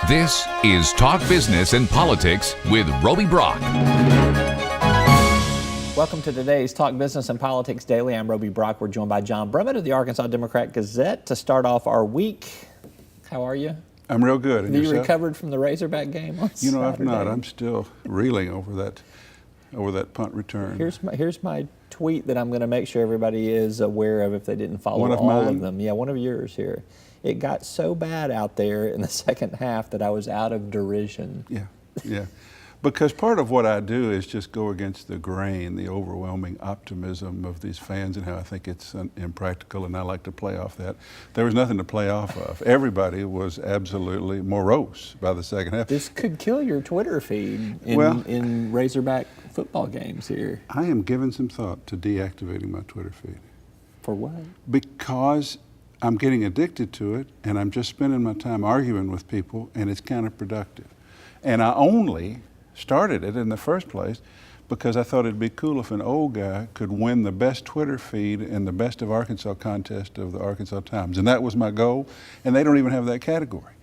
This is Talk Business and Politics with Roby Brock. Welcome to today's Talk Business and Politics Daily. I'm Roby Brock. We're joined by John Brummett of the Arkansas Democrat-Gazette to start off our week. How are you? I'm real good. And Have you yourself? recovered from the Razorback game on You know, I've Saturday? not. I'm still reeling over that punt return. Here's my tweet that I'm going to make sure everybody is aware of if they didn't follow One of all mine? of them. Yeah, one of yours here. It got so bad out there in the second half that I was out of derision. Yeah. Because part of what I do is just go against the grain, the overwhelming optimism of these fans and how I think it's impractical, and I like to play off that. There was nothing to play off of. Everybody was absolutely morose by the second half. This could kill your Twitter feed in Razorback football games here. I am giving some thought to deactivating my Twitter feed. For what? Because I'm getting addicted to it, and I'm just spending my time arguing with people, and it's counterproductive. And I only started it in the first place because I thought it'd be cool if an old guy could win the best Twitter feed in the Best of Arkansas contest of the Arkansas Times. And that was my goal, and they don't even have that category.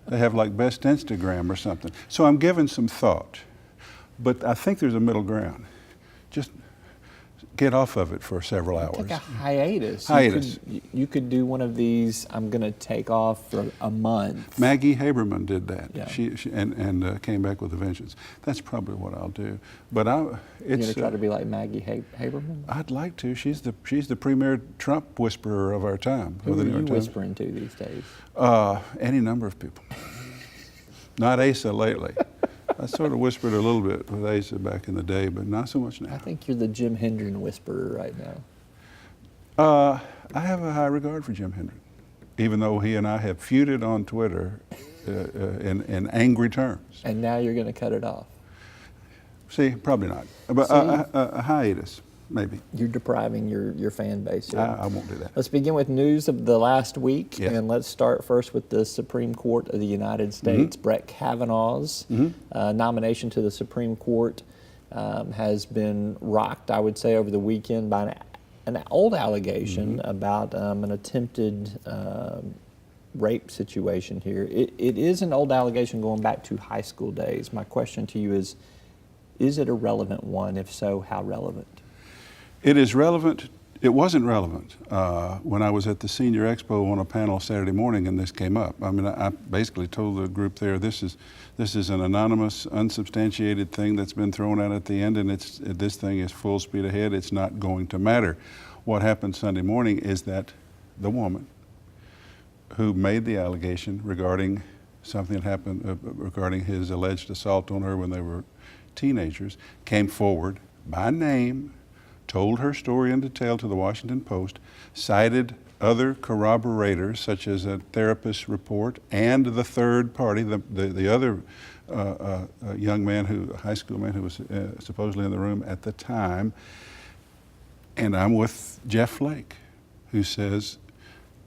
They have like Best Instagram or something. So I'm giving some thought, but I think there's a middle ground. Just get off of it for several hours. Take a hiatus. You could do one of these, I'm going to take off for a month. Maggie Haberman did that. Yeah. She came back with a vengeance. That's probably what I'll do. But You're going to try to be like Maggie Haberman? I'd like to. She's the premier Trump whisperer of our time. Who are you whispering to these days? Any number of people. Not Asa lately. I sort of whispered a little bit with Asa back in the day, but not so much now. I think you're the Jim Hendren whisperer right now. I have a high regard for Jim Hendren, even though he and I have feuded on Twitter in angry terms. And now you're going to cut it off. See, probably not. But a hiatus, maybe. You're depriving your fan base here. I won't do that. Let's begin with news of the last week, Yeah. and let's start first with the Supreme Court of the United States. Brett Kavanaugh's nomination to the Supreme Court has been rocked, I would say, over the weekend by an old allegation about an attempted rape situation here. It is an old allegation going back to high school days. My question to you is it a relevant one? If so, how relevant? It is relevant. It wasn't relevant when I was at the Senior Expo on a panel Saturday morning and this came up. I mean, I basically told the group there, this is an anonymous, unsubstantiated thing that's been thrown out at the end, and this thing is full speed ahead. It's not going to matter. What happened Sunday morning is that the woman who made the allegation regarding something that happened regarding his alleged assault on her when they were teenagers came forward by name, told her story in detail to the Washington Post, cited other corroborators such as a therapist's report and the third party, the other young man, high school man who was supposedly in the room at the time. And I'm with Jeff Flake, who says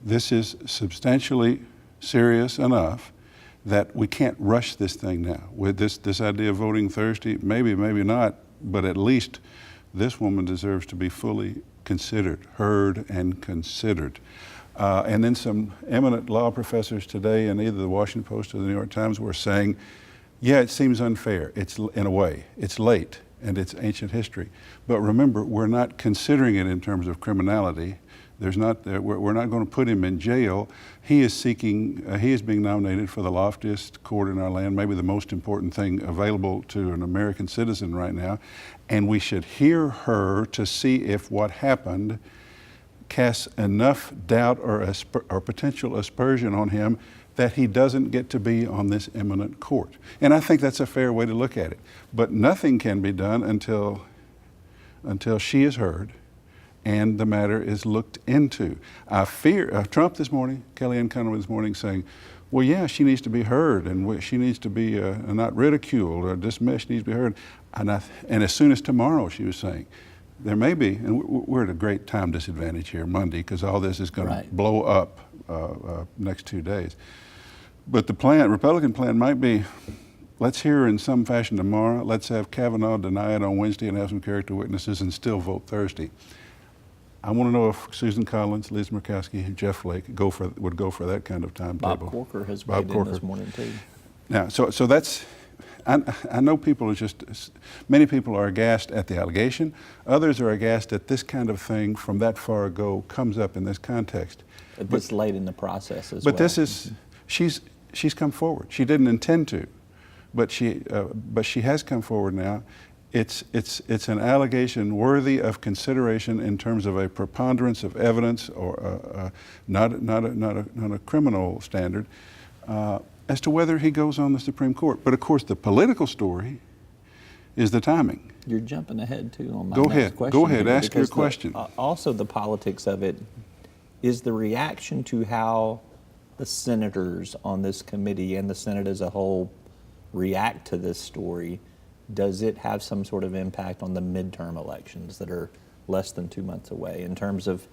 this is substantially serious enough that we can't rush this thing now. With this idea of voting Thursday, maybe not, but at least this woman deserves to be fully considered, heard and considered. And then some eminent law professors today in either the Washington Post or the New York Times were saying, yeah, it seems unfair. It's in a way, it's late and it's ancient history. But remember, we're not considering it in terms of criminality. We're not going to put him in jail. He is being nominated for the loftiest court in our land, maybe the most important thing available to an American citizen right now. And we should hear her to see if what happened casts enough doubt or potential aspersion on him that he doesn't get to be on this eminent court. And I think that's a fair way to look at it. But nothing can be done until she is heard and the matter is looked into. I fear Trump this morning, Kellyanne Conway this morning, saying, well, yeah, she needs to be heard, and she needs to be not ridiculed or dismissed. She needs to be heard. And as soon as tomorrow, she was saying, there may be, and we're at a great time disadvantage here Monday because all this is going to blow up next 2 days. But the Republican plan might be, let's hear her in some fashion tomorrow. Let's have Kavanaugh deny it on Wednesday and have some character witnesses and still vote Thursday. I want to know if Susan Collins, Liz Murkowski, and Jeff Flake would go for that kind of timetable. Bob Corker has weighed in this morning too. Now, so that's, I know people are many people are aghast at the allegation. Others are aghast that this kind of thing from that far ago comes up in this context. This late in the process as well. But this is, she's come forward. She didn't intend to, but she has come forward now. It's an allegation worthy of consideration in terms of a preponderance of evidence, or not a criminal standard, as to whether he goes on the Supreme Court. But of course, the political story is the timing. You're jumping ahead too on my Go next ahead. question. Go ahead. here, Ask your because question. Also, the politics of it is the reaction to how the senators on this committee and the Senate as a whole react to this story. Does it have some sort of impact on the midterm elections that are less than 2 months away in terms of,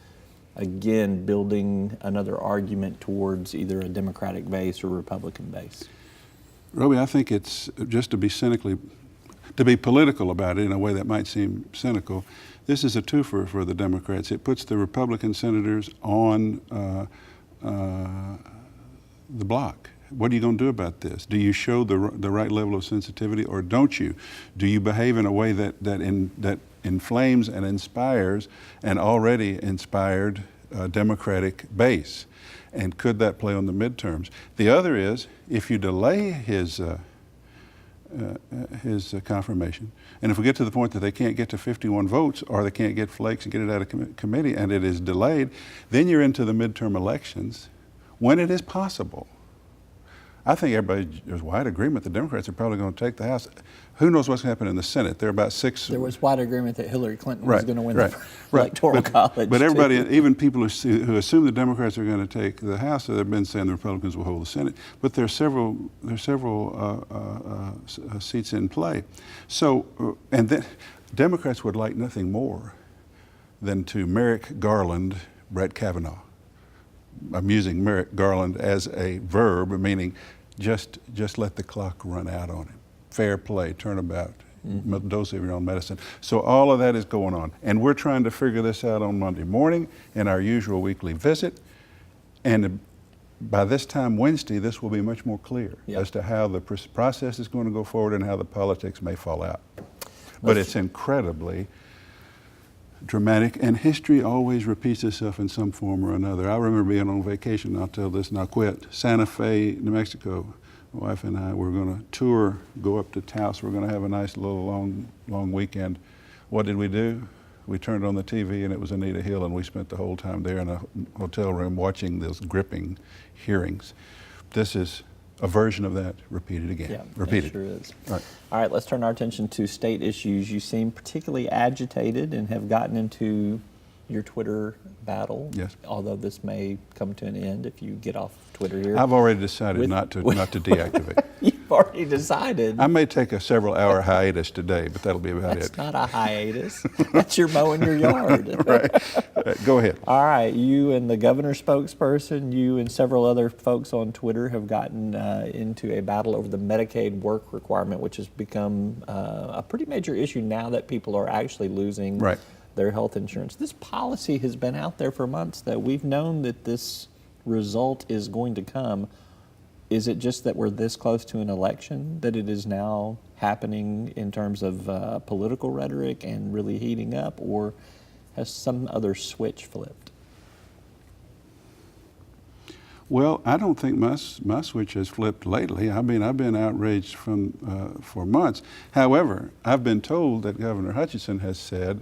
again, building another argument towards either a Democratic base or Republican base? Roby, I think it's, just to be political about it in a way that might seem cynical, this is a twofer for the Democrats. It puts the Republican senators on the block. What are you going to do about this? Do you show the right level of sensitivity, or don't you? Do you behave in a way that inflames and inspires an already inspired Democratic base? And could that play on the midterms? The other is, if you delay his confirmation, and if we get to the point that they can't get to 51 votes, or they can't get flakes and get it out of committee, and it is delayed, then you're into the midterm elections when it is possible. I think there's wide agreement the Democrats are probably going to take the House. Who knows what's going to happen in the Senate? There are about 6. There was wide agreement that Hillary Clinton was going to win the Right. Electoral College. But everybody, even people who assume the Democrats are going to take the House, they've been saying the Republicans will hold the Senate. But there are several seats in play. So, and then Democrats would like nothing more than to Merrick Garland Brett Kavanaugh. I'm using Merrick Garland as a verb, meaning just let the clock run out on him. Fair play, turnabout, dose of your own medicine. So all of that is going on. And we're trying to figure this out on Monday morning in our usual weekly visit. And by this time Wednesday, this will be much more clear as to how the process is going to go forward and how the politics may fall out. But it's incredibly dramatic, and history always repeats itself in some form or another. I remember being on vacation, I'll tell this and I'll quit, Santa Fe, New Mexico. My wife and I were going to tour, go up to Taos. We're going to have a nice little long weekend. What did we do? We turned on the TV and it was Anita Hill, and we spent the whole time there in a hotel room watching those gripping hearings. This is a version of that repeated again. Yeah, repeated. It sure is. Right. All right, let's turn our attention to state issues. You seem particularly agitated and have gotten into your Twitter battle. Yes. Although this may come to an end if you get off Twitter here. I've already decided not to deactivate. You've already decided. I may take a several-hour hiatus today, but that'll be about it. That's not a hiatus. That's your mowing your yard. Right. Go ahead. All right, you and the governor's spokesperson, you and several other folks on Twitter have gotten into a battle over the Medicaid work requirement, which has become a pretty major issue now that people are actually losing their health insurance. This policy has been out there for months, though. We've known that this result is going to come. Is it just that we're this close to an election that it is now happening in terms of political rhetoric and really heating up, or has some other switch flipped? Well, I don't think my switch has flipped lately. I mean, I've been outraged for months. However, I've been told that Governor Hutchinson has said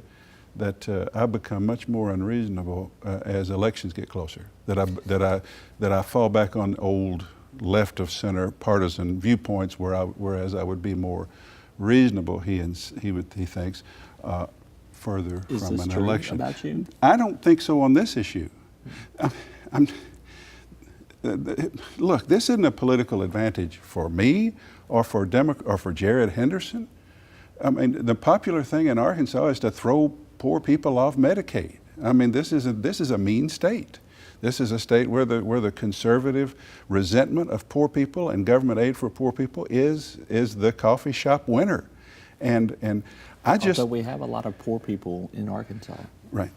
that I've become much more unreasonable as elections get closer. That I fall back on old left of center partisan viewpoints, whereas I would be more reasonable. He thinks further Is from this an true election. About you? I don't think so on this issue. Look, this isn't a political advantage for me or for Jared Henderson. I mean, the popular thing in Arkansas is to throw poor people off Medicaid. I mean, this is a mean state. This is a state where the conservative resentment of poor people and government aid for poor people is the coffee shop winner, and I just. Although we have a lot of poor people in Arkansas. Right,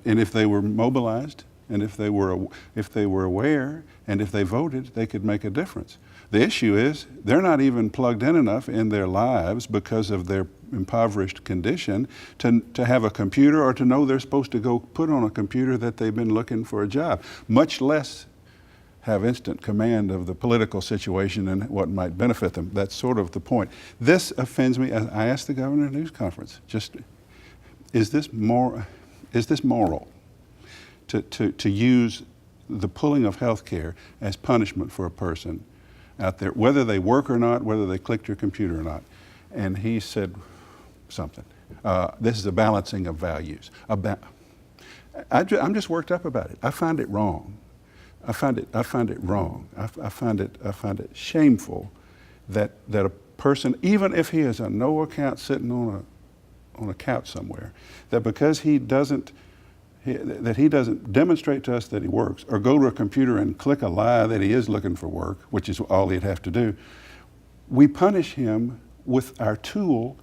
and if they were mobilized and if they were aware, and if they voted, they could make a difference. The issue is they're not even plugged in enough in their lives because of their impoverished condition to have a computer or to know they're supposed to go put on a computer that they've been looking for a job, much less have instant command of the political situation and what might benefit them. That's sort of the point. This offends me. I asked the governor at a news conference, is this moral to use the pulling of health care as punishment for a person out there, whether they work or not, whether they clicked your computer or not? And he said something. This is a balancing of values. I'm just worked up about it. I find it wrong. I find it wrong. I find it shameful that a person, even if he is a no account sitting on a couch somewhere, that because he doesn't demonstrate to us that he works, or go to a computer and click a lie that he is looking for work, which is all he'd have to do, we punish him with our tool,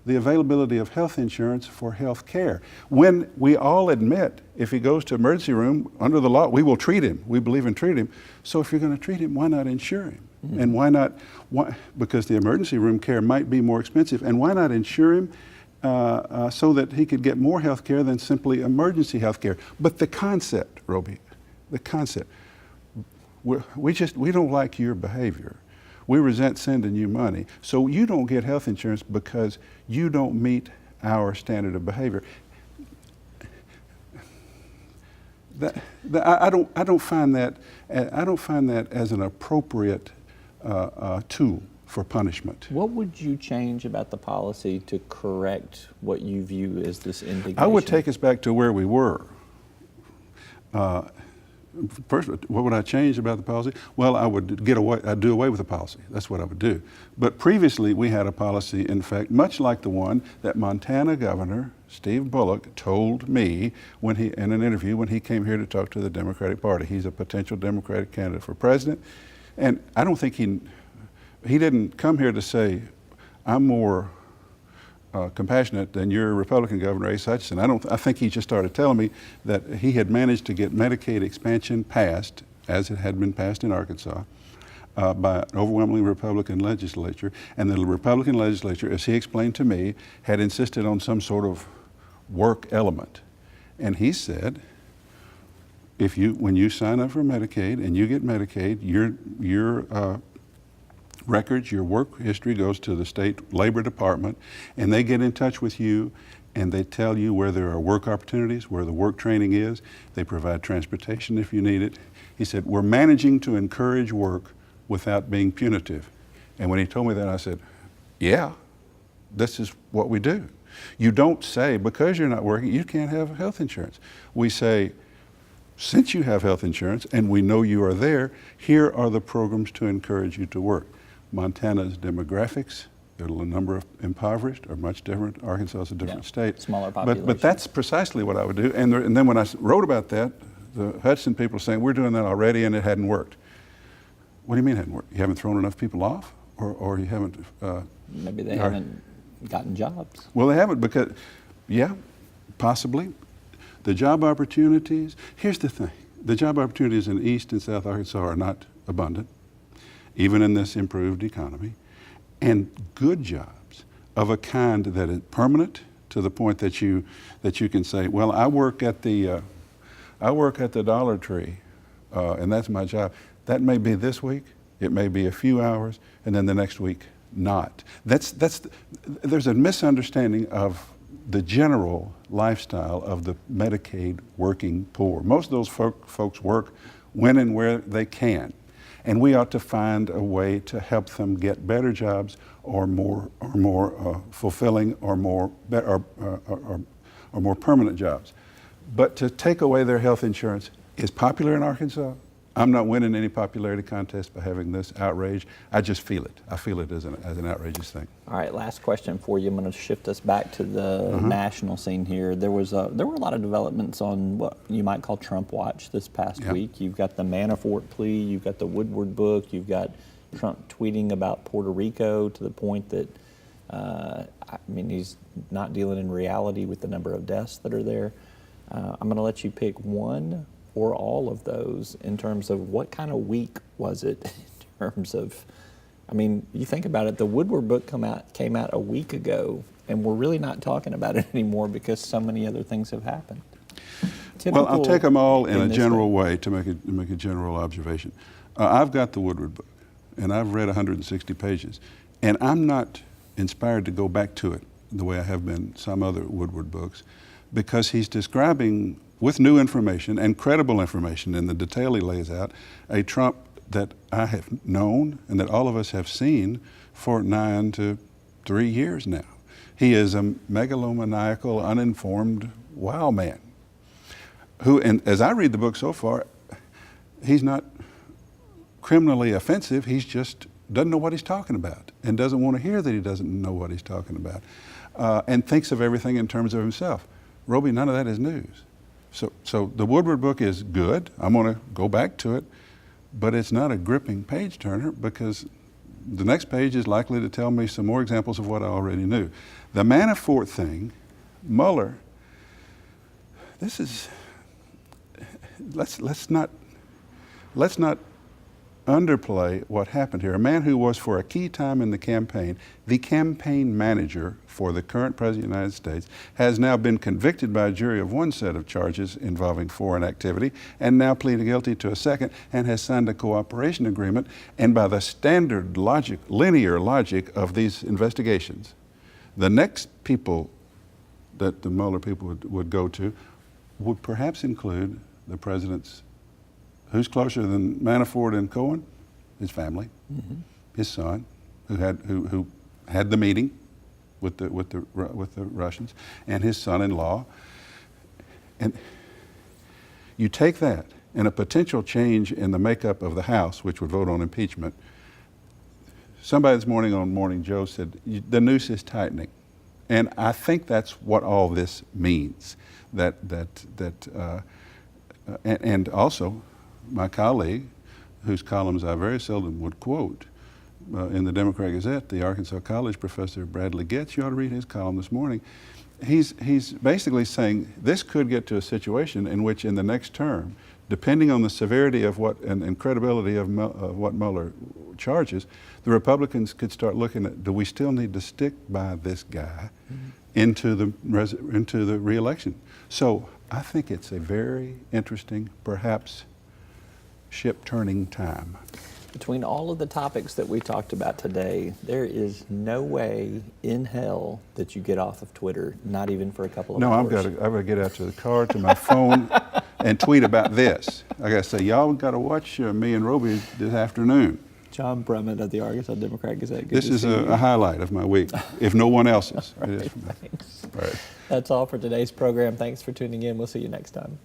the availability of health insurance for health care. When we all admit, if he goes to emergency room, under the law, we will treat him. We believe in treating him. So if you're going to treat him, why not insure him? Mm-hmm. And why, because the emergency room care might be more expensive, and why not insure him so that he could get more health care than simply emergency health care? But the concept, Roby, the concept, we don't like your behavior. We resent sending you money. So you don't get health insurance because you don't meet our standard of behavior. I don't find that as an appropriate tool for punishment. What would you change about the policy to correct what you view as this indignation? I would take us back to where we were. First, what would I change about the policy? Well, I'd do away with the policy. That's what I would do. But previously, we had a policy, in fact, much like the one that Montana Governor Steve Bullock told me in an interview when he came here to talk to the Democratic Party. He's a potential Democratic candidate for president, and I don't think he didn't come here to say, I'm more compassionate than your Republican Governor, Asa Hutchinson. I think he just started telling me that he had managed to get Medicaid expansion passed, as it had been passed in Arkansas, by an overwhelmingly Republican legislature. And the Republican legislature, as he explained to me, had insisted on some sort of work element. And he said, when you sign up for Medicaid and you get Medicaid, your records, your work history goes to the state labor department, and they get in touch with you and they tell you where there are work opportunities, where the work training is. They provide transportation if you need it. He said, we're managing to encourage work without being punitive. And when he told me that, I said, yeah, this is what we do. You don't say, because you're not working, you can't have health insurance. We say, since you have health insurance and we know you are there, here are the programs to encourage you to work. Montana's demographics, the number of impoverished are much different. Arkansas is a different state. Smaller population. But that's precisely what I would do. And then when I wrote about that, the Hudson people were saying, we're doing that already and it hadn't worked. What do you mean it hadn't worked? You haven't thrown enough people off? Or you haven't... Maybe they haven't gotten jobs. Well, they haven't because, yeah, possibly. The job opportunities, here's the thing. The job opportunities in East and South Arkansas are not abundant, even in this improved economy, and good jobs of a kind that is permanent to the point that you can say, well, I work at the Dollar Tree, and that's my job. That may be this week, it may be a few hours, and then the next week not. There's a misunderstanding of the general lifestyle of the Medicaid working poor. Most of those folks work when and where they can. And we ought to find a way to help them get better jobs or more fulfilling or more permanent jobs. But to take away their health insurance is popular in Arkansas. I'm not winning any popularity contest by having this outrage. I just feel it. I feel it as an outrageous thing. All right, last question for you. I'm going to shift us back to the national scene here. There were a lot of developments on what you might call Trump watch this past week. You've got the Manafort plea, you've got the Woodward book, you've got Trump tweeting about Puerto Rico to the point that, he's not dealing in reality with the number of deaths that are there. I'm going to let you pick one or all of those in terms of what kind of week was it in terms of, I mean, you think about it, the Woodward book came out a week ago, and we're really not talking about it anymore because so many other things have happened. Well, I'll take them all in a this general way to make a general observation. I've got the Woodward book, and I've read 160 pages, and I'm not inspired to go back to it the way I have been some other Woodward books, because he's describing, with new information and credible information in the detail he lays out, a Trump that I have known and that all of us have seen for 9 to 3 years now. He is a megalomaniacal, uninformed wow man who, and as I read the book so far, he's not criminally offensive. He's just doesn't know what he's talking about and doesn't want to hear that he doesn't know what he's talking about, and thinks of everything in terms of himself. Roby, none of that is news. So the Woodward book is good. I'm going to go back to it, but it's not a gripping page turner because the next page is likely to tell me some more examples of what I already knew. The Manafort thing, Mueller, this is, let's not underplay what happened here. A man who was for a key time in the campaign manager for the current President of the United States, has now been convicted by a jury of one set of charges involving foreign activity and now pleaded guilty to a second and has signed a cooperation agreement. And by the standard logic, linear logic of these investigations, the next people that the Mueller people would go to would perhaps include the president's, who's closer than Manafort and Cohen? His family, his son, who had the meeting with the Russians, and his son-in-law. And you take that and a potential change in the makeup of the House, which would vote on impeachment. Somebody this morning on Morning Joe said the noose is tightening, and I think that's what all this means. And also, my colleague, whose columns I very seldom would quote, in the Democrat Gazette, the Arkansas College professor Bradley Getz, you ought to read his column this morning. He's basically saying this could get to a situation in which in the next term, depending on the severity of what and credibility of what Mueller charges, the Republicans could start looking at, do we still need to stick by this guy into the re-election? So I think it's a very interesting, perhaps ship-turning time. Between all of the topics that we talked about today, there is no way in hell that you get off of Twitter, not even for a couple of hours. No, I've got to get out to the car, to my phone, and tweet about this. I got to say, y'all got to watch me and Roby this afternoon. John Brummett of the Arkansas Democrat Gazette. This is a highlight of my week, if no one else's. Right, thanks. Right. That's all for today's program. Thanks for tuning in. We'll see you next time.